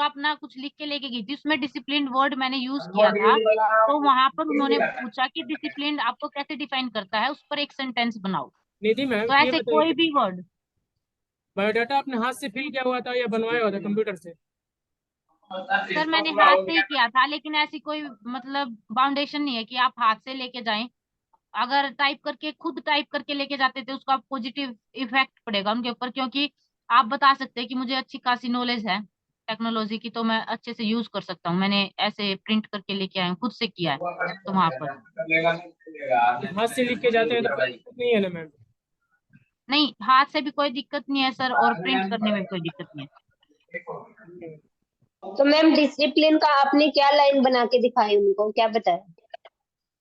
अपना कुछ लिख के लेके गई थी, उसमें डिसिप्लिन वर्ड मैंने यूज किया था। तो वहां पर उन्होंने पूछा कि डिसिप्लिन आपको कैसे डिफाइन करता है, उस पर एक सेंटेंस बनाओ। निधि मैम तो ये ऐसे बताइए, कोई भी वर्ड। बायोडाटा आपने हाथ से फिल किया हुआ था या बनवाया हुआ था कंप्यूटर से? सर मैंने हाथ से ही किया था, लेकिन ऐसी कोई मतलब बाउंडेशन नहीं है कि आप हाथ से लेके जाएं। अगर टाइप करके खुद टाइप करके लेके जाते थे, उसका पॉजिटिव इफेक्ट पड़ेगा उनके ऊपर, क्योंकि आप बता सकते हैं कि मुझे अच्छी खासी नॉलेज है टेक्नोलॉजी की, तो मैं अच्छे से यूज कर सकता हूँ। मैंने ऐसे प्रिंट करके लेके आया हूँ, खुद से किया है। तो वहां पर हाथ से लिख के जाते हैं तो कोई दिक्कत नहीं है ना मैम? नहीं, हाथ से भी कोई दिक्कत नहीं है सर, और प्रिंट करने में भी कोई दिक्कत नहीं है। तो मैम डिसिप्लिन का आपने क्या लाइन बना के दिखाई, उनको क्या बताया?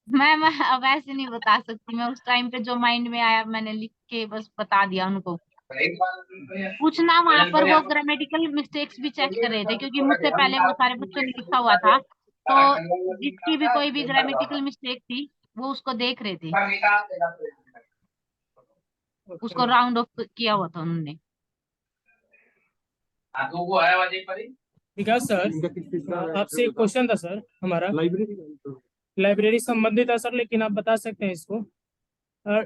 मैं अब ऐसे नहीं बता सकती। मैं उस टाइम पे जो माइंड में आया मैंने लिख के बस बता दिया उनको। पूछना वहां पर, वो ग्रामेटिकल मिस्टेक्स भी चेक कर रहे थे, क्योंकि मुझसे पहले वो सारे बच्चों ने लिखा हुआ था। तो जिसकी भी कोई भी ग्रामेटिकल मिस्टेक थी, वो उसको देख रहे थे। ओके उसको मैम। राउंड ऑफ किया हुआ था उन्होंने। विकास सर, आपसे एक क्वेश्चन था सर हमारा, लाइब्रेरी संबंधित है सर, लेकिन आप बता सकते हैं इसको।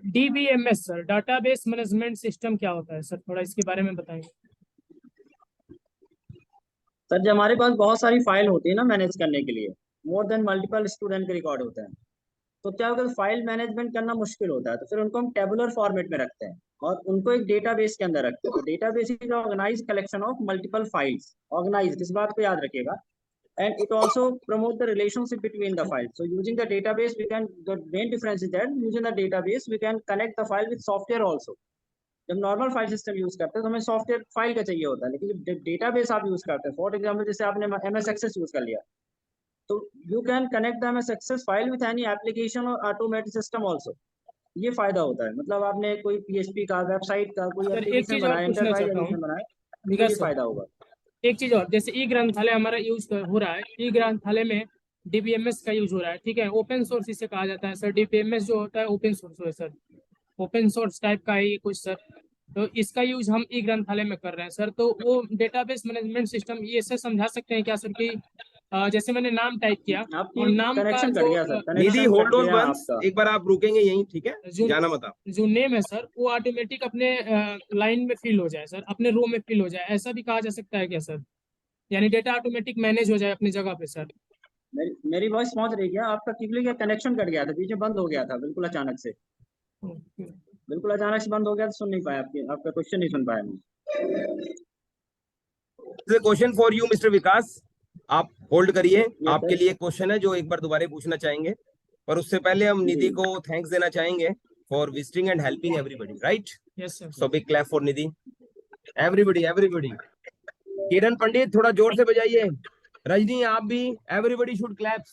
DBMS sir, database management system क्या होता है सर, थोड़ा इसके बारे में बताएंगे। सर जब हमारे पास बहुत सारी फाइल होती है ना मैनेज करने के लिए, मोर देन मल्टीपल स्टूडेंट के रिकॉर्ड होते हैं, तो क्या होगा, फाइल मैनेजमेंट करना मुश्किल होता है, तो फिर उनको हम टेबुलर फॉर्मेट में रखते हैं और उनको एक डेटाबेस के अंदर रखते हैं। तो database is organise collection of multiple files, organise, इस बात को याद रखिएगा। And it also promote the relationship between the files. So using the database, we can, the main difference is that using the database, we can connect the file with software also. जब normal file system use करते हैं तो हमें software file का चाहिए होता है, लेकिन जब डेटाबेस आप यूज करते हैं, फॉर एग्जांपल जैसे आपने एमएस एक्सेस यूज कर लिया, तो you can connect the MS Access file with any application और ऑटोमेटेड सिस्टम ऑल्सो। ये फायदा होता है, मतलब आपने कोई पीएचपी का, वेबसाइट का कोई सर एक एप्लीकेशन चीज और बनाया, पूछना एंटरप्राइज चाहता हूँ एडिशन बनाया, तो ये विकास सर, फायदा होगा। एक चीज और, जैसे ई ग्रंथालय हमारा यूज हो रहा है, ई ग्रंथालय में डीबीएमएस का यूज हो रहा है, ठीक है, ओपन सोर्स इसे कहा जाता है सर। डीबीएमएस जो होता है ओपन सोर्स है सर, ओपन सोर्स टाइप का है ये कुछ सर। तो इसका यूज हम ई ग्रंथालय में कर रहे हैं सर, तो वो डेटाबेस मैनेजमेंट सिस्टम ये से समझा सकते हैं क्या सर कि जैसे मैंने नाम टाइप किया और आपकी नाम का कनेक्शन कट जो गया sir, Nidhi connection cut hold on गया वंस, आपका। एक बार आप रुकेंगे यहीं, ठीक है, जो जाना मत आप। जो नेम है सर वो ऑटोमेटिक अपने लाइन में फिल हो जाए सर, अपने रो में फिल हो जाए, ऐसा भी कहा जा सकता है क्या सर? यानी डेटा ऑटोमेटिक मैनेज हो जाए अपनी जगह पे सर। मेरी वॉइस पहुंच रही क्या आपका? क्योंकि क्या कनेक्शन कट गया था, बीच में बंद हो गया था बिल्कुल अचानक से, ओके। बिल्कुल अचानक से बंद हो गया, तो सुन नहीं पाया, आपकी आपका क्वेश्चन नहीं सुन पाया मैं। क्वेश्चन फॉर यू मिस्टर विकास, आप होल्ड करिए, यस आपके सर। लिए क्वेश्चन है जो एक बार दोबारा पूछना चाहेंगे, पर उससे पहले हम जी निधि को थैंक्स देना चाहेंगे for visiting and helping everybody, right? Yes sir. So big clap for Nidhi, everybody everybody. Kiran Pandit थोड़ा जोर से बजाइए, रजनी आप भी, everybody should clap.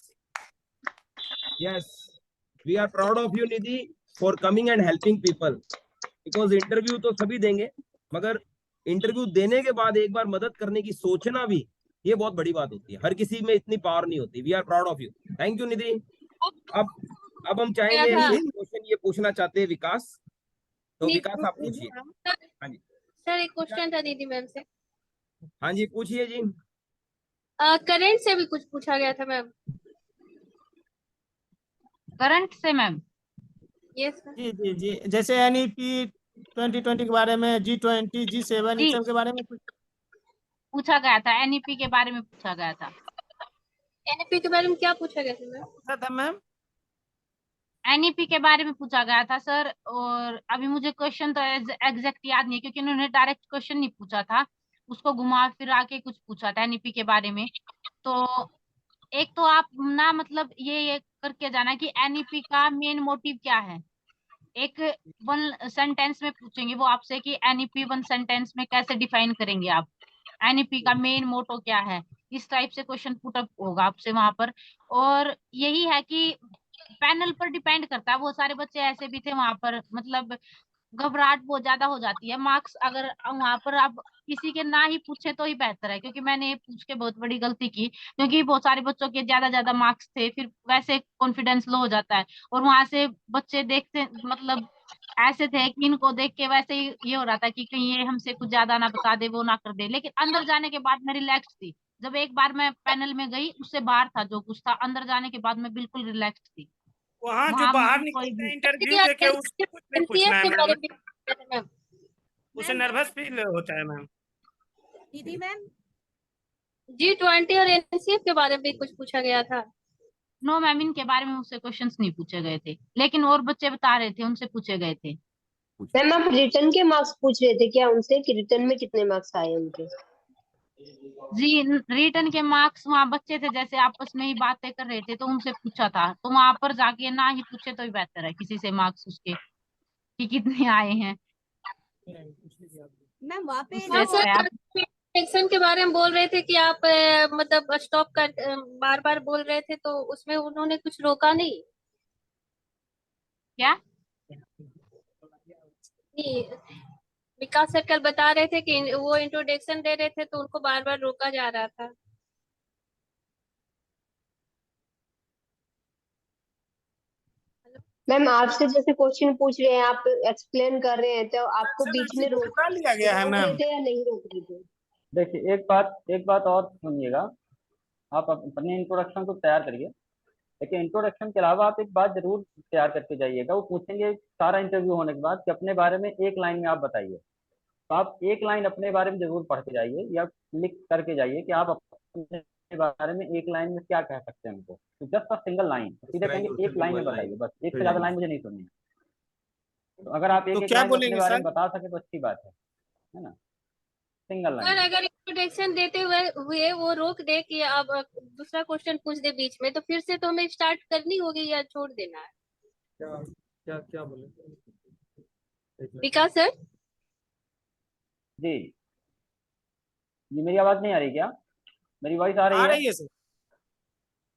Yes, we are proud of you Nidhi for coming and helping people, because interview तो सभी देंगे, मगर इंटरव्यू देने के बाद एक बार मदद करने की सोचना भी, ये बहुत बड़ी बात होती है, हर किसी में इतनी पावर नहीं होती। We are proud of you, thank you Nidhi. अब अब हम चाहेंगे एक क्वेश्चन ये पूछना चाहते हैं विकास, तो विकास आप पूछिए। हाँ जी सर एक क्वेश्चन था दीदी मैम से। हाँ जी पूछिए जी। करंट से भी कुछ पूछा गया था मैम। करंट से मैम? Yes sir. जी जी जी, जैसे एनईपी 2020 के बारे में, G20, G7, इस जी, सब के बारे में कुछ पूछा गया था, एनईपी के बारे में पूछा गया था। एनईपी के बारे में क्या पूछा गया था मैम? पूछा था मैम? एनईपी के बारे में पूछा गया था सर, और अभी मुझे क्वेश्चन तो एग्जैक्ट याद नहीं है, क्योंकि उन्होंने डायरेक्ट क्वेश्चन नहीं पूछा था, उसको घुमा फिरा के कुछ पूछा था एनईपी के बारे में। तो एक तो आप ना मतलब ये करके जाना कि एनईपी का मेन मोटिव क्या है। एक वन सेंटेंस में पूछेंगे वो आपसे कि एनईपी वन सेंटेंस में कैसे डिफाइन करेंगे आप, एनईपी का मेन मोटो क्या है। इस टाइप से क्वेश्चन पुटअप होगा आपसे वहां पर। और यही है कि पैनल पर डिपेंड करता है, वो सारे बच्चे ऐसे भी थे वहां पर, मतलब घबराहट बहुत ज्यादा हो जाती है। मार्क्स अगर वहां पर आप किसी के ना ही पूछे तो ही बेहतर है, क्योंकि मैंने ये पूछ के बहुत बड़ी गलती की, क्योंकि बहुत सारे बच्चों के ज्यादा ज्यादा मार्क्स थे, फिर वैसे कॉन्फिडेंस लो हो जाता है। और वहां से बच्चे देखते मतलब ऐसे थे कि इनको देख के वैसे ही ये हो रहा था कि कहीं ये हमसे कुछ ज्यादा ना बता दे, वो ना कर दे, लेकिन अंदर जाने के बाद मैं रिलैक्स थी, जब एक बार मैं पैनल में गई, उससे बाहर था जो कुछ था, अंदर जाने के बाद मैं बिल्कुल रिलैक्स थी। वहाँ जो वहां बाहर मुझे कोई निकलते भी हैं इंटरव्यू देके उसको कुछ नहीं पूछना एनसीएफ है के बारे मैम, में पूछा था मैम। उसे नर्वस फील होता है मैम। दीदी मैम G20 और एनसीएफ के बारे में भी कुछ पूछा गया था। नो मैम, इनके बारे में मुझसे क्वेश्चंस नहीं पूछे गए थे, लेकिन और बच्चे बता रहे थे उनसे पूछे गए थे। मैम आप रिटर्न के मार्क्स पूछ रहे थे क्या उनसे कि रिटर्न में कितने मार्क्स आए उनके? जी, रिटर्न के मार्क्स वहाँ बच्चे थे जैसे आपस में ही बातें कर रहे थे, तो उनसे पूछा था। तो वहां पर जाके ना ही पूछे तो ही बेहतर है, किसी से मार्क्स उसके कि कितने आए हैं। मैम वहाँ पे उस हाँ बेस सर, पे आप सेक्शन के बारे में बोल रहे थे कि आप मतलब स्टॉप कर बार बार बोल रहे थे, तो उसमें उन्होंने कुछ रोका नहीं? क्या नहीं, विकास सर कल बता रहे थे कि वो इंट्रोडक्शन दे रहे थे तो उनको बार बार रोका जा रहा था। मैम आपसे जैसे क्वेश्चन पूछ रहे हैं, आप एक्सप्लेन कर रहे हैं, तो आपको सर बीच में रोक रोका लिया गया है रोक रहे मैम। थे या नहीं रोक रहे थे? देखिए एक बात और सुनिएगा। आप अपने इंट्रोडक्शन को तैयार करिए, लेकिन इंट्रोडक्शन के अलावा आप एक बात जरूर तैयार करके जाइएगा। वो पूछेंगे सारा इंटरव्यू होने के बाद कि अपने बारे में एक लाइन में आप बताइए। तो आप एक लाइन अपने बारे में जरूर पढ़ के जाइए या लिख करके जाइए कि आप अपने बारे में एक लाइन में क्या कह सकते हैं उनको। तो जस्ट अ सिंगल लाइन, सीधे कहेंगे एक लाइन में बताइए, बस एक से ज्यादा लाइन मुझे नहीं सुननी। तो अगर आप तो एक एक क्या लाइन अपने बोलेंगे बारे सर? में बता सके तो अच्छी बात है ना। Single sir line. अगर इंट्रोडक्शन देते हुए वो रोक दे कि अब दूसरा क्वेश्चन पूछ दे बीच में, तो फिर से तो हमें स्टार्ट करनी होगी या छोड़ देना है? क्या क्या क्या बोले? विकास सर, जी जी, मेरी आवाज नहीं आ रही क्या? मेरी वॉइस आ रही आ है? रही है सर।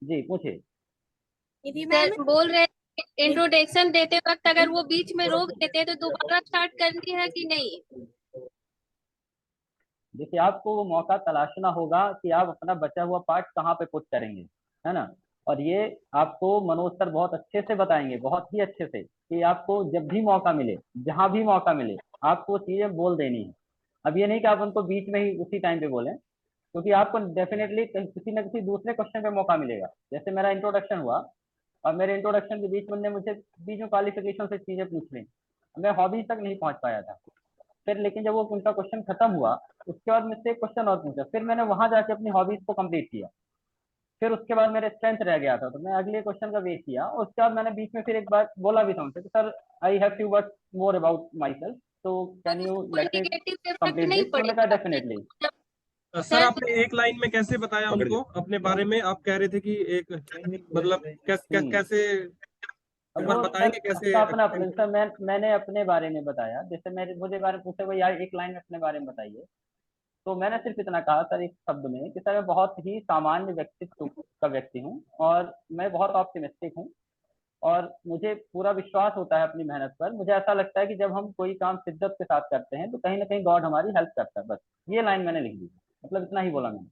जी पूछिए। दीदी मैम सर बोल रहे इंट्रोडक्शन देते वक्त अगर वो बीच में रोक देते तो दोबारा स्टार्ट करनी है कि नहीं? देखिए आपको वो मौका तलाशना होगा कि आप अपना बचा हुआ पार्ट कहाँ पे पुट करेंगे, है ना। और ये आपको मनोज सर बहुत अच्छे से बताएंगे, बहुत ही अच्छे से, कि आपको जब भी मौका मिले, जहां भी मौका मिले, आपको चीजें बोल देनी है। अब ये नहीं कि आप उनको बीच में ही उसी टाइम पे बोलें, क्योंकि आपको डेफिनेटली किसी न किसी दूसरे क्वेश्चन पे मौका मिलेगा। जैसे मेरा इंट्रोडक्शन हुआ और मेरे इंट्रोडक्शन के बीच में उन्होंने मुझे बीच क्वालिफिकेशन से चीजें पूछ ली, मैं हॉबीज तक नहीं पहुंच पाया था। फिर लेकिन जब वो उनका क्वेश्चन खत्म हुआ, उसके बाद मुझसे एक क्वेश्चन और पूछा, फिर मैंने वहां जाके अपनी हॉबीज को कंप्लीट किया। फिर उसके बाद मेरे स्ट्रेंथ रह गया था, तो मैं अगले क्वेश्चन का वेट किया। और उसके बाद मैंने बीच में फिर एक बार बोला भी था उनसे कि sir I have few words more about my self, तो तो कैन यू उससे कोई let me negative effect complete नहीं दिस। तो उन्होंने कहा पड़ेगा डेफिनेटली। जब सर सर आपने एक लाइन में कैसे बताया उनको अपने बारे में? आप कह रहे थे कि एक मतलब कैसे अब एक वो बार सर बताएंगे कैसे सबका अपना explain सर मैंने अपने बारे में बताया। जैसे मेरे मुझे बारे में पूछे, भाई यार एक लाइन अपने बारे में बताइए, तो मैंने सिर्फ इतना कहा सर एक शब्द में कि सर मैं बहुत ही सामान्य व्यक्तित्व का व्यक्ति हूँ और मैं बहुत ऑप्टिमिस्टिक हूँ और मुझे पूरा विश्वास होता है अपनी मेहनत पर। मुझे ऐसा लगता है कि जब हम कोई काम शिद्दत के साथ करते हैं तो कहीं ना कहीं गॉड हमारी हेल्प करता है। बस ये लाइन मैंने लिख दी, मतलब इतना ही बोला मैंने।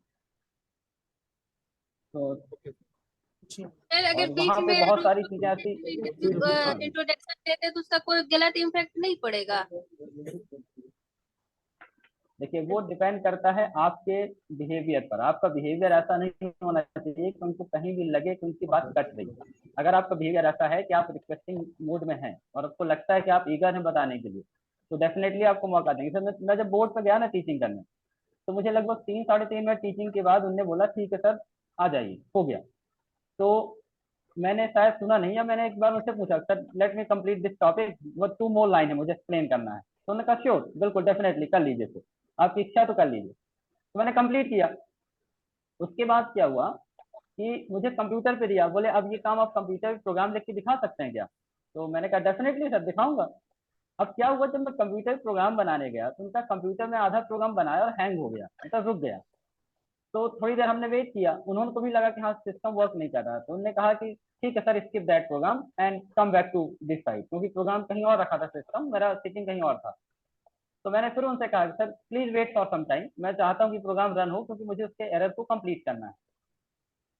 तो सर अगर और बीच वहाँ पे में बहुत सारी चीजें ऐसी। हाँ इंट्रोडक्शन देते तो उसका कोई गलत इम्पैक्ट नहीं पड़ेगा? देखिए वो डिपेंड करता है आपके बिहेवियर पर। आपका बिहेवियर ऐसा नहीं होना चाहिए कि उनको कहीं भी लगे कि उनकी बात कट रही है। अगर आपका बिहेवियर ऐसा है कि आप रिक्वेस्टिंग मूड में हैं और आपको लगता है कि आप ईगर हैं बताने के लिए, तो डेफिनेटली आपको मौका देंगे। सर मैं जब बोर्ड पर गया ना टीचिंग करने, तो मुझे लगभग 3 साढ़े 3 मिनट टीचिंग के बाद उनने बोला ठीक है सर आ जाइए, हो गया। तो मैंने शायद सुना नहीं, या मैंने एक बार उनसे पूछा sir let me complete this topic, वो 2 मोर लाइन है मुझे एक्सप्लेन करना है। तो उन्होंने कहा श्योर बिल्कुल डेफिनेटली कर लीजिए, सर आपकी इच्छा तो कर लीजिए। तो मैंने कंप्लीट किया। उसके बाद क्या हुआ कि मुझे कंप्यूटर पे दिया, बोले अब ये काम आप कंप्यूटर पे प्रोग्राम लिख के दिखा सकते हैं क्या? तो मैंने कहा डेफिनेटली सर दिखाऊंगा। अब क्या हुआ, जब मैं कंप्यूटर प्रोग्राम बनाने गया तो उनका कंप्यूटर में आधा प्रोग्राम बनाया और हैंग हो गया, मतलब रुक गया। तो थोड़ी देर हमने वेट किया, उन्होंने को भी लगा कि हाँ सिस्टम वर्क नहीं कर रहा। तो उन्होंने कहा कि ठीक है sir skip that program and come back to this side, क्योंकि प्रोग्राम कहीं और रखा था, सिस्टम मेरा सिटिंग कहीं और था। तो मैंने फिर उनसे कहा sir please wait for some time, मैं चाहता हूँ कि प्रोग्राम रन हो क्योंकि मुझे उसके एरर को कंप्लीट करना है।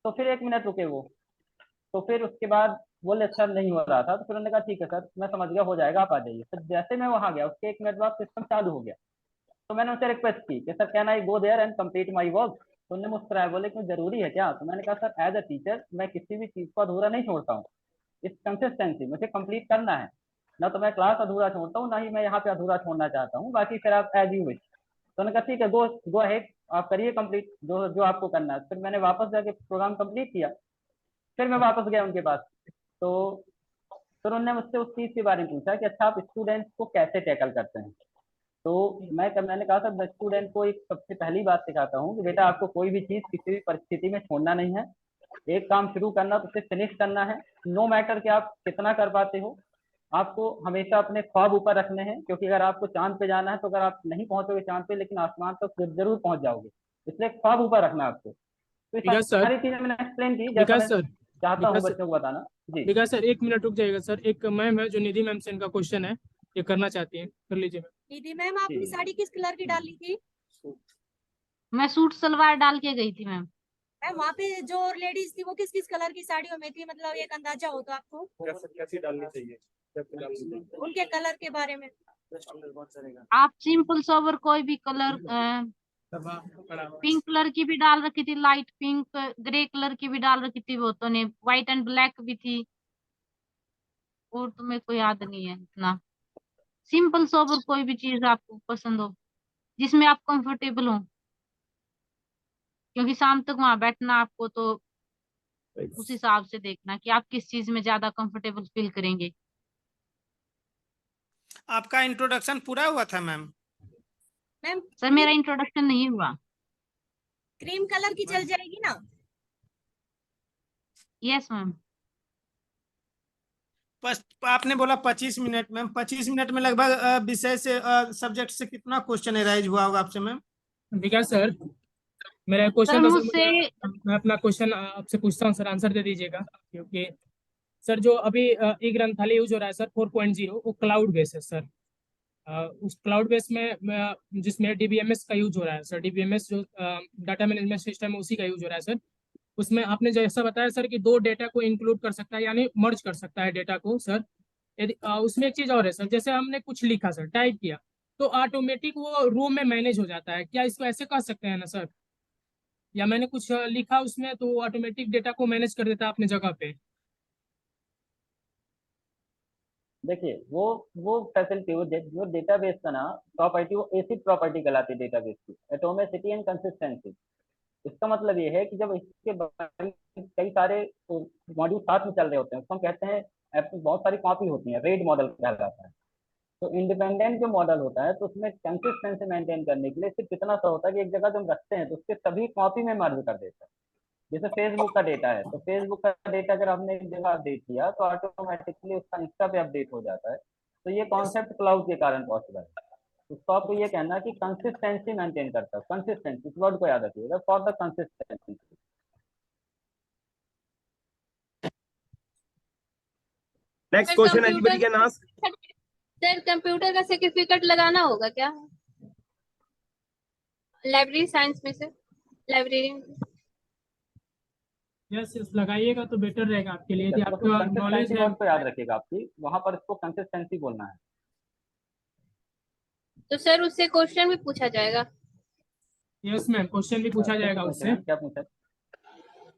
तो फिर 1 मिनट रुके वो। तो फिर उसके बाद बोले सर नहीं हो रहा था। तो फिर उन्होंने कहा ठीक है सर मैं समझ गया, हो जाएगा आप आ जाइए। फिर जैसे मैं वहां गया उसके 1 मिनट बाद सिस्टम चालू हो गया। तो मैंने उनसे रिक्वेस्ट की कि sir can I go there and complete my work. तो उन्होंने मुस्कुराया, बोले क्यों जरूरी है क्या? तो मैंने कहा सर एज अ टीचर मैं किसी भी चीज को अधूरा नहीं छोड़ता हूँ, इस कंसिस्टेंसी मुझे कंप्लीट करना है ना, तो मैं क्लास अधूरा छोड़ता हूँ ना ही मैं यहाँ पे अधूरा छोड़ना चाहता हूँ, बाकी फिर आप एज यू विश। तो उन्होंने कहा ठीक है, गो अहेड, आप करिए कंप्लीट जो जो आपको करना है। फिर मैंने वापस जाके प्रोग्राम कंप्लीट किया, फिर मैं वापस गया उनके पास। तो फिर उन्होंने मुझसे उस चीज के बारे में पूछा कि अच्छा आप स्टूडेंट्स को कैसे टैकल करते हैं। तो मैंने कहा था स्टूडेंट को एक सबसे पहली बात सिखाता हूँ कि बेटा आपको कोई भी चीज किसी भी परिस्थिति में छोड़ना नहीं है, एक काम शुरू करना तो उसे फिनिश करना है, नो मैटर कि आप कितना कर पाते हो, आपको हमेशा अपने ख्वाब ऊपर रखने हैं, क्योंकि अगर आपको चांद पे जाना है तो अगर आप नहीं पहुंचोगे चांद पे लेकिन आसमान तक जरूर पहुंच जाओगे, इसलिए ख्वाब ऊपर रखना आपको। तो ये विकास सर, सारी चीजें मैंने एक्सप्लेन की जैसा विकास मैं सर, चाहता हूँ विकास बच्चों को बताना। जी विकास सर, 1 मिनट रुक जाएगा सर। एक मैम है जो निधि मैम से इनका क्वेश्चन है, ये करना चाहती हैं, कर लीजिए मैम। दीदी मैम आपने साड़ी किस कलर की डाली थी? मैं सूट सलवार डाल के गई थी मैम। मैम वहाँ पे जो लेडीज थी वो किस किस कलर की साड़ियों में थी, मतलब एक अंदाजा हो तो आपको कैसी डालनी चाहिए, कैसी डालनी चाहिए? उनके कलर के बारे में? आप सिंपल सोबर कोई भी कलर, पिंक कलर की भी डाल रखी थी, लाइट पिंक, ग्रे कलर की भी डाल रखी थी, वो तो ने व्हाइट एंड ब्लैक भी थी, और तो मेरे को याद नहीं है इतना। सिंपल सोबर कोई भी चीज आपको पसंद हो, जिसमें आप कंफर्टेबल हो, क्योंकि शाम तक वहां बैठना आपको, तो उस हिसाब से देखना कि आप किस चीज में ज्यादा कंफर्टेबल फील करेंगे। आपका इंट्रोडक्शन पूरा हुआ था मैम? मैम सर मेरा इंट्रोडक्शन नहीं हुआ। क्रीम कलर की चल जाएगी ना? Yes ma'am. आपने बोला 25 मिनट मैम, 25 मिनट में लगभग विषय से सब्जेक्ट से कितना क्वेश्चन एराइज हुआ होगा आपसे मैम? विकास सर, मेरा सर क्वेश्चन था सर, मुझसे मैं अपना क्वेश्चन आपसे पूछता हूँ सर, आंसर दे दीजिएगा। क्योंकि सर जो अभी ई ग्रंथालय यूज हो रहा है सर 4.0, वो क्लाउड बेस है सर। उस क्लाउड बेस में जिसमें डीबीएमएस का यूज हो रहा है सर, डीबीएमएस जो डाटा मैनेजमेंट सिस्टम है उसी का यूज हो रहा है सर। उसमें आपने जैसा बताया सर कि 2 डेटा को इंक्लूड कर सकता है, यानी मर्ज कर सकता है डेटा को सर। यदि उसमें एक चीज और है सर, जैसे हमने कुछ लिखा सर, टाइप किया, तो ऑटोमेटिक वो रो में मैनेज हो जाता है, क्या इसको ऐसे कह सकते हैं ना सर? या मैंने कुछ लिखा उसमें तो ऑटोमेटिक डेटा को मैनेज कर देता है अपने जगह पे। देखिए वो फैसिलिटी जो डेटाबेस का ना प्रॉपर्टी, वो एसिड प्रॉपर्टी कहलाती है डेटाबेस की, एटोमिसिटी एंड कंसिस्टेंसी। इसका मतलब ये है कि जब इसके बारे में कई सारे मॉड्यूल साथ में चल रहे होते हैं, उसको हम कहते हैं बहुत सारी कॉपी होती है, रेड मॉडल कहलाता है। तो इंडिपेंडेंट जो मॉडल होता है तो उसमें कंसिस्टेंसी मेंटेन करने के लिए सिर्फ इतना सा होता है कि एक जगह जब रखते हैं तो उसके सभी कॉपी में मर्ज कर देता है। जैसे फेसबुक का डेटा है, तो फेसबुक का डेटा अगर आपने एक जगह अपडेट किया तो ऑटोमेटिकली उसका इंस्टा पे अपडेट हो जाता है। तो ये कॉन्सेप्ट क्लाउड के कारण पॉसिबल है। तो आपको ये कहना है कि कंसिस्टेंसी मेंटेन करता है, कंसिस्टेंसी, इस वर्ड को याद रखिएगा, for the consistency. Next question anybody computer can ask. Sir computer का सर्टिफिकेट लगाना होगा क्या लाइब्रेरी साइंस में से, लाइब्रेरी? यस यस, लगाइएगा तो बेटर रहेगा आपके लिए, यदि आपका नॉलेज कंसिस्टेंसी है। वर्ड को याद रखिएगा, आपकी वहां पर इसको कंसिस्टेंसी बोलना है। तो सर उससे क्वेश्चन भी पूछा जाएगा? यस मैम, क्वेश्चन भी पूछा जाएगा उससे। क्या पूछा?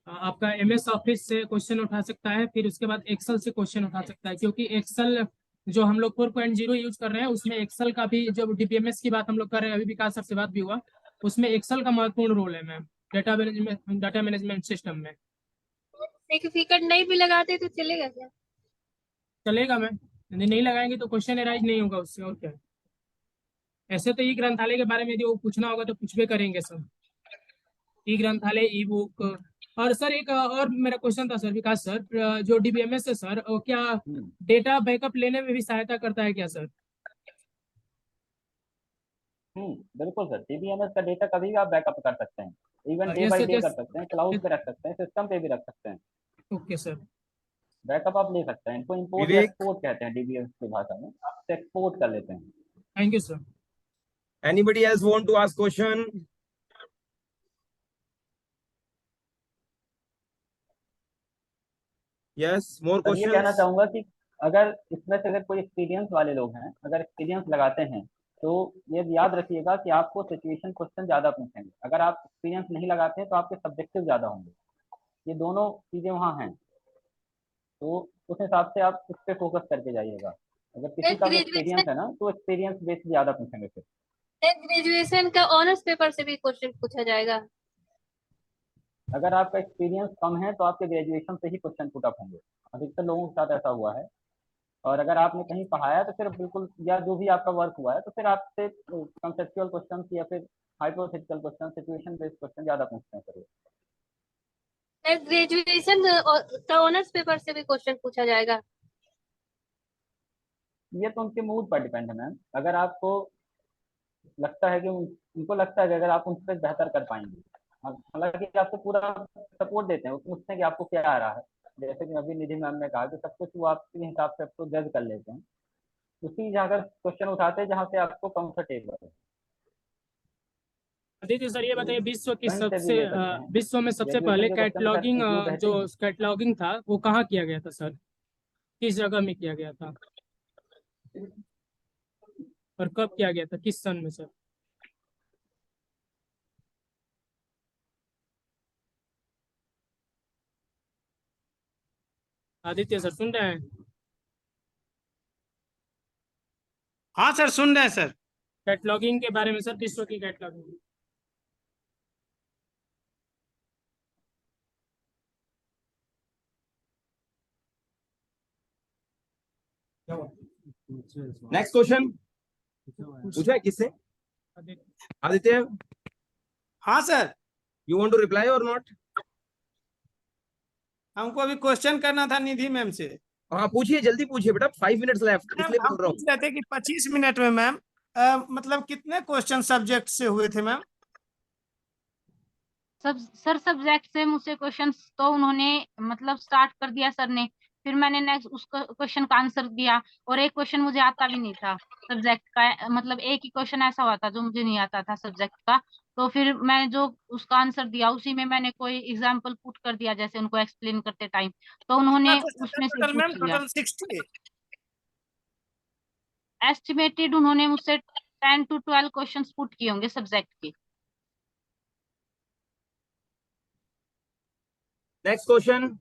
आपका एमएस ऑफिस से क्वेश्चन उठा सकता है, फिर उसके बाद एक्सेल से क्वेश्चन उठा सकता है, क्योंकि एक्सेल जो हम लोग 4.0 यूज कर रहे हैं उसमें एक्सेल का भी, जब डीबीएमएस की बात हम लोग कर रहे हैं, अभी विकास सर से बात भी हुआ, उसमें एक्सेल का महत्वपूर्ण रोल है मैम, डाटा मैनेजमेंट सिस्टम में। सर्टिफिकेट नहीं भी लगाते तो चलेगा क्या? चलेगा मैम, यदि नहीं लगाएंगे तो क्वेश्चन एराइज नहीं होगा उससे, और क्या। ऐसे तो ई ग्रंथालय के बारे में यदि वो पूछना होगा तो पूछ भी करेंगे सर, ई ग्रंथालय, ई बुक। और सर एक और मेरा क्वेश्चन था सर, विकास सर, जो डीबीएमएस है सर, क्या डेटा बैकअप लेने में भी सहायता करता है क्या सर? बिल्कुल सर, डीबीएमएस का डेटा कभी भी आप बैकअप कर सकते हैं, इवन डे बाई डे कर सकते हैं, क्लाउड पे रख सकते हैं, सिस्टम पे भी रख सकते हैं। ओके सर, बैकअप आप ले सकते हैं, इनको इंपोर्ट या एक्सपोर्ट कहते हैं डीबीएमएस की भाषा में, आप एक्सपोर्ट कर लेते हैं। Thank you sir. Anybody else want to ask question? Yes, more ये कहना क्वेश्चंस? चाहूंगा कि अगर इसमें से अगर कोई एक्सपीरियंस वाले लोग हैं, अगर एक्सपीरियंस लगाते हैं तो ये याद रखिएगा कि आपको सिचुएशन क्वेश्चन ज्यादा पूछेंगे। अगर आप एक्सपीरियंस नहीं लगाते हैं तो आपके सब्जेक्टिव ज्यादा होंगे। ये दोनों चीजें वहाँ हैं, तो उस हिसाब से आप उस पर फोकस करके जाइएगा। अगर किसी का भी एक्सपीरियंस है ना तो एक्सपीरियंस बेस्ड ज्यादा पूछेंगे फिर। ग्रेजुएशन का ऑनर्स पेपर से भी क्वेश्चन पूछा जाएगा। अगर आपका एक्सपीरियंस कम है तो आपके ग्रेजुएशन से ही क्वेश्चन पुट अप होंगे, अधिकतर लोगों के साथ ऐसा हुआ है। और अगर आपने कहीं पढ़ाया तो फिर बिल्कुल, या जो भी आपका वर्क हुआ है तो फिर आपसे कंसेप्चुअल क्वेश्चन या फिर hypothetical question, situation based question ज्यादा पूछते हैं फिर। ग्रेजुएशन का ऑनर्स पेपर से भी क्वेश्चन पूछा जाएगा। ये तो उनके मूड पर डिपेंड है मैम। अगर आपको लगता है कि उनको लगता है कि अगर आप उनसे बेहतर कर पाएंगे, हालांकि आपको पूरा सपोर्ट देते हैं, वो पूछते हैं कि आपको क्या आ रहा है। जैसे कि अभी निधि मैम ने कहा कि सब कुछ वो आपके हिसाब से आपको जज कर लेते हैं, उसी जाकर क्वेश्चन उठाते हैं जहाँ से आपको कंफर्टेबल है। आदित्य सर ये बताइए, विश्व की वहीं से भी सबसे ले सकते हैं। विश्व में सबसे ग्रेजुएशन पहले के क्वेश्चन कैटलॉगिंग इंक्लूड रहते जो हैं। कैटलॉगिंग था वो कहाँ किया गया था सर? किस जगह में किया गया था और कब किया गया था, किस सन में सर? आदित्य सर सुन रहे हैं? हाँ सर, सुन रहे हैं सर। कैटलॉगिंग के बारे में सर, विश्व की कैटलॉगिंग। नेक्स्ट क्वेश्चन पूछा है किससे? आदित्य, हाँ sir, you want to reply और नॉट? हमको अभी क्वेश्चन करना था निधि मैम से। हाँ पूछिए, जल्दी पूछिए बेटा, 5 मिनट्स लेफ्ट, मैम इसलिए हम बोल रहा हूँ। पूछ रहे थे कि 25 मिनट में मैम मतलब कितने क्वेश्चन सब्जेक्ट से हुए थे मैम? सर सब्जेक्ट से मुझसे क्वेश्चंस तो उन्होंने मतलब स्टार्ट कर दिया सर ने, फिर मैंने नेक्स्ट उस क्वेश्चन का आंसर दिया, और एक क्वेश्चन मुझे आता भी नहीं था सब्जेक्ट का, मतलब एक ही क्वेश्चन ऐसा हुआ था जो मुझे नहीं आता था सब्जेक्ट का, तो फिर मैं जो उसका आंसर दिया उसी में मैंने कोई एग्जांपल पुट कर दिया जैसे उनको एक्सप्लेन करते टाइम, तो उन्होंने उसमें से टोटल मैम पूछ लिया। टोटल 60। एस्टिमेटेड उन्होंने मुझसे 10 to 12 क्वेश्चंस पुट किए होंगे सब्जेक्ट के। Next question.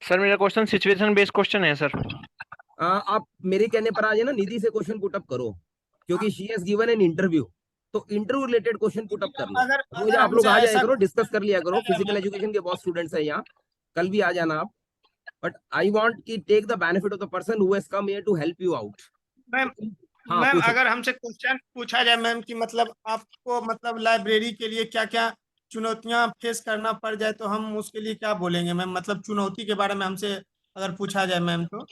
सर मेरा क्वेश्चन सिचुएशन बेस्ड क्वेश्चन है सर। आप मेरे कहने पर आ जाए ना, निधि से क्वेश्चन पुट अप करो, क्योंकि she has given an interview, तो interview related question put up कर लो। रोज आप लोग आ जाया करो, डिस्कस कर लिया करो, फिजिकल एजुकेशन के बहुत स्टूडेंट्स हैं यहाँ, कल भी आ जाना आप। बट आई वांट कि take the benefit of the person who has come here to help you out. Ma'am हाँ मैम पूछो। अगर हमसे क्वेश्चन पूछा जाए मैम कि मतलब आपको मतलब लाइब्रेरी के लिए क्या क्या चुनौतियां फेस करना पड़ जाए तो हम उसके लिए क्या बोलेंगे मैम? मतलब चुनौती के बारे में हमसे अगर पूछा जाए मैम तो।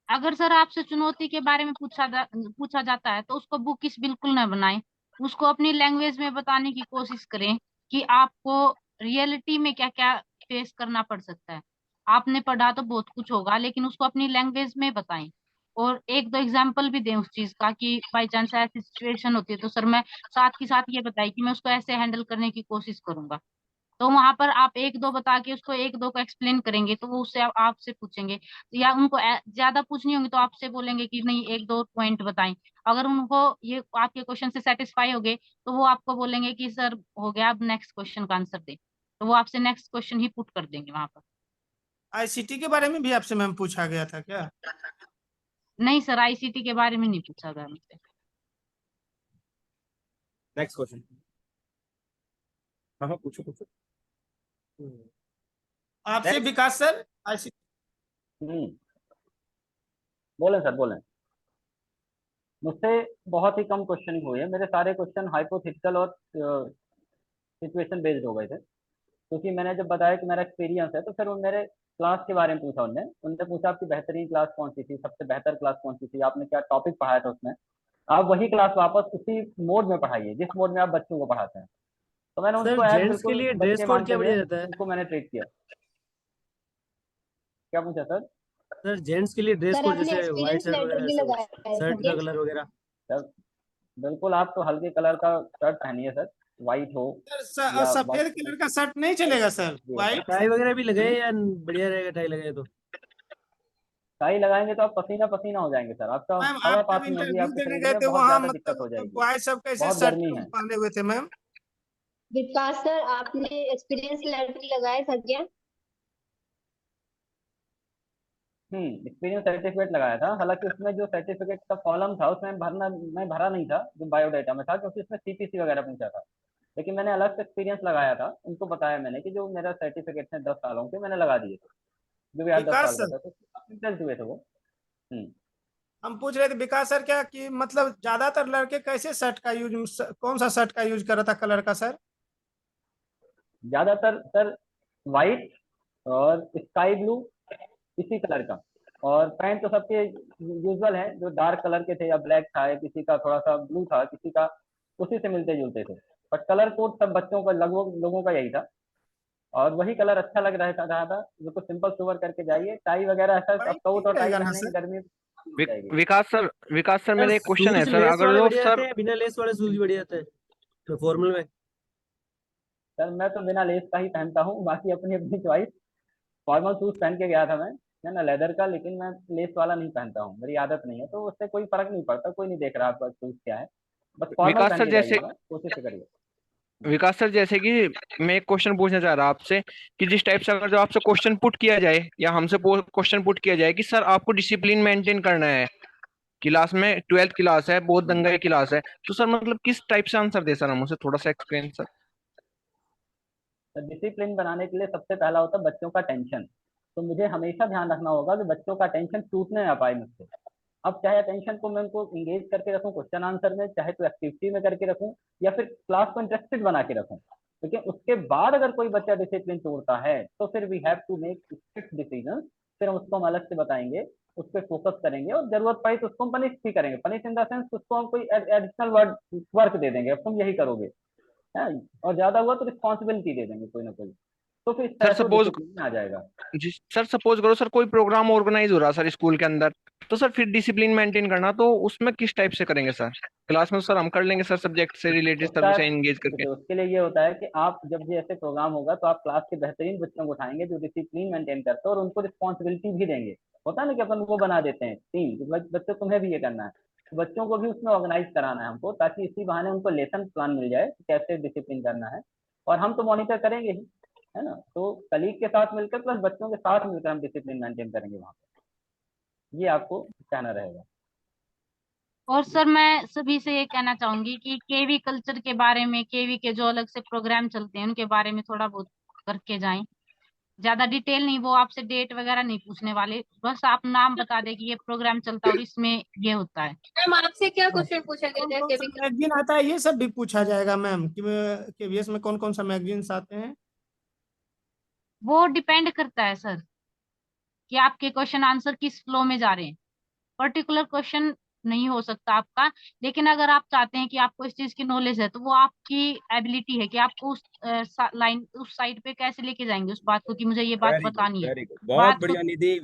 अगर सर आपसे चुनौती के बारे में पूछा जाता है तो उसको बुकिश बिल्कुल ना बनाएं, उसको अपनी लैंग्वेज में बताने की कोशिश करें कि आपको रियलिटी में क्या क्या फेस करना पड़ सकता है। आपने पढ़ा तो बहुत कुछ होगा, लेकिन उसको अपनी लैंग्वेज में बताएं, और एक दो एग्जाम्पल भी दें उस चीज का कि बाई चांस ऐसी सिचुएशन होती है तो सर मैं साथ के साथ ये बताई कि मैं उसको ऐसे हैंडल करने की कोशिश करूंगा। तो वहां पर आप एक दो बता के उसको एक दो को एक्सप्लेन करेंगे तो वो उससे आपसे पूछेंगे, या उनको ज्यादा पूछनी होंगी तो आपसे बोलेंगे कि नहीं एक दो पॉइंट बताएं। अगर उनको ये आपके क्वेश्चन से सेटिस्फाई हो गए तो वो आपको बोलेंगे कि सर हो गया, अब नेक्स्ट क्वेश्चन का आंसर दे, तो वो आपसे नेक्स्ट क्वेश्चन ही पुट कर देंगे वहां पर। आईसीटी के बारे में भी आपसे मैम पूछा गया था क्या? नहीं सर, आईसीटी के बारे में नहीं पूछा गया मुझसे। Next question. हाँ पूछो पूछो। आपसे विकास सर आईसीटी। बोलें सर बोलें। मुझसे बहुत ही कम क्वेश्चन हुए हैं, मेरे सारे क्वेश्चन हाइपोथेटिकल और सिचुएशन बेस्ड हो गए थे, क्योंकि मैंने जब बताया कि मेरा एक्सपीरियंस है तो फिर उन मेरे क्लास के बारे में पूछा। उनने पूछा आपकी बेहतरीन क्लास कौन सी थी, सबसे बेहतर क्लास कौन सी थी, आपने क्या टॉपिक पढ़ाया था उसमें, आप वही क्लास वापस उसी मोड में पढ़ाइए जिस मोड में आप बच्चों को पढ़ाते हैं। तो मैंने उनको जेंट्स के लिए ड्रेस कोड क्या बढ़िया रहता है? उनको मैंने ट्रीट किया। क्या पूछा सर? सर जेंट्स के लिए ड्रेस सर कोड आपने जैसे व्हाइट एक्सपीरियंस शर्ट लेटर वगैरह, भी लगाया है शर्ट का सर? कलर वगैरह। सर बिल्कुल, आप तो हल्के कलर का शर्ट पहनिए सर, व्हाइट हो या सफेद कलर का शर्ट नहीं चलेगा सर? व्हाइट टाई वगैरह भी लगे या बढ़िया रहेगा टाई लगे तो? टाई लगाएंगे तो आप पसीना पसीना हो जाएंगे सर, आपका मैम हवा आप पास जब नहीं होगी इंटरव्यू आपके देने शरीर गए में, थे बहुत वहाँ ज्यादा दिक्कत हो मतलब जाएगी, बॉयज सब कैसे बहुत शर्ट गर्मी है। पहने हुए थे मैम? विकास सर, आपने एक्सपीरियंस लेटर लगाया था क्या? एक्सपीरियंस सर्टिफिकेट लगाया था, हालांकि उसमें जो सर्टिफिकेट का कॉलम था उसमें मैं भरा नहीं था जो बायोडाटा में था, क्योंकि उसमें सीपीसी वगैरह पूछा था। लेकिन मैंने अलग से एक्सपीरियंस लगाया था, उनको बताया मैंने कि जो मेरा सर्टिफिकेट है 10 सालों के मैंने लगा दिए थे, जो भी आज 10 विकास साल का सर, था, तो रिजल्ट हुए थे वो। हम्म हम पूछ रहे थे विकास सर क्या कि मतलब ज्यादातर लड़के कैसे शर्ट का यूज, कौन सा शर्ट का यूज कर रहा था कलर का सर? ज्यादातर सर वाइट और स्काई ब्लू, इसी कलर का। और पैंट तो सबके यूजुअल है, जो डार्क कलर के थे या ब्लैक था, या किसी का थोड़ा सा ब्लू था, किसी का उसी से मिलते जुलते थे। बट कलर कोड सब बच्चों का लगभग लोगों का यही था, और वही कलर अच्छा लग रहा था। बिल्कुल सिंपल सोबर करके जाइए, टाई वगैरह ऐसा अब भाई कोट ठीक और टाई रहेगा ना पहनेंगे सर? गर्मी में मिल जाएगी। विकास सर सर मेरा एक क्वेश्चन है शूज सर, लेस अगर वाले जो बढ़िया सर आते हैं, बिना लेस वाले शूज बढ़िया आते हैं तो फॉर्मल में? सर मैं तो बिना लेस का ही पहनता हूँ, बाकी अपनी अपनी चॉइस। फॉर्मल शूज पहन के गया था मैं, है ना, लेदर का, लेकिन मैं लेस वाला नहीं पहनता हूँ, मेरी आदत नहीं है, तो उससे कोई फर्क नहीं पड़ता, कोई नहीं देख रहा आपका शूज क्या है। बस फॉर्मल विकास पहन सर के जैसे जाइएगा, कोशिश करिए। विकास सर जैसे कि मैं एक क्वेश्चन पूछना चाह रहा आपसे कि जिस टाइप से अगर जो आपसे क्वेश्चन पुट किया जाए या हमसे क्वेश्चन पुट किया जाए कि सर आपको डिसिप्लिन मेंटेन करना है, क्लास में 12th क्लास है, बहुत हम्म। दंगाई क्लास है, तो सर मतलब किस टाइप से आंसर दे सर, हम उसे थोड़ा सा एक्सप्लेन सर। तो डिसिप्लिन बनाने के लिए सबसे पहला होता है बच्चों का टेंशन। तो मुझे हमेशा ध्यान रखना होगा कि बच्चों का टेंशन टूटने ना पाए मुझसे। अब चाहे टेंशन को मैं उनको इंगेज करके रखूं क्वेश्चन आंसर में, चाहे तो एक्टिविटी में करके रखूं, या फिर क्लास को इंटरेस्टेड बना के रखूं। लेकिन उसके बाद अगर कोई बच्चा डिसिप्लिन तोड़ता है तो फिर we have to make strict decision. फिर हम उसको हम अलग से बताएंगे, उस पर फोकस करेंगे, और जरूरत पड़ी तो उसको हम पनिश भी करेंगे। पनिश इन द सेंस उसको हम कोई एडिशनल वर्क दे देंगे, अब तुम यही करोगे, है। और ज्यादा हुआ तो रिस्पॉन्सिबिलिटी दे देंगे कोई ना कोई, तो फिर इस सर तरह से वो सपोज डिसिप्लिन में आ जाएगा। जी सर, सपोज करो सर कोई प्रोग्राम ऑर्गेनाइज हो रहा है सर स्कूल के अंदर, तो सर फिर डिसिप्लिन मेंटेन करना तो उसमें किस टाइप से करेंगे सर? क्लास में तो सर हम कर लेंगे सर, सब्जेक्ट से रिलेटेड सर उसका उसे एंगेज करके। देखिए, उसके लिए ये होता है कि आप जब भी ऐसे प्रोग्राम होगा तो आप क्लास के बेहतरीन बच्चों को उठाएंगे जो डिसिप्लिन मेंटेन करते हैं, और उनको रिस्पॉन्सिबिलिटी भी देंगे। होता है ना कि अपन वो बना देते हैं टीम कि बच्चों तुम्हें भी ये करना है, तो बच्चों को भी उसमें ऑर्गेनाइज कराना है हमको, ताकि इसी बहाने उनको लेसन प्लान मिल जाए कि कैसे डिसिप्लिन करना है। और हम तो मॉनिटर करेंगे ही, है ना, तो कलीग के साथ मिलकर प्लस बच्चों के साथ मिलकर हम डिसिप्लिन मेंटेन करेंगे वहाँ पे। ये आपको कहना रहेगा। और सर मैं सभी से ये कहना चाहूंगी कि केवी कल्चर के बारे में, केवी के जो अलग से प्रोग्राम चलते हैं उनके बारे में थोड़ा बहुत करके जाएं। ज्यादा डिटेल नहीं, वो आपसे डेट वगैरह नहीं पूछने वाले, बस आप नाम बता दें कि ये प्रोग्राम चलता है और इसमें ये होता है। मैम आपसे क्या क्वेश्चन पूछा गया कौन था कौन सा केमिकल? मैगजीन आता है ये सब भी पूछा जाएगा मैम कि केवीएस में कौन कौन सा मैगजीन्स आते हैं? वो डिपेंड करता है सर कि आपके क्वेश्चन आंसर किस फ्लो में जा रहे हैं। पर्टिकुलर क्वेश्चन नहीं हो सकता आपका, लेकिन अगर आप चाहते हैं कि आपको इस चीज की नॉलेज है तो वो आपकी एबिलिटी है कि आपको उस लाइन, उस साइड पे कैसे लेके जाएंगे उस बात को कि मुझे ये बात वेरी गुड, बतानी है वेरी गुड, बहुत बात को। बढ़िया निधि।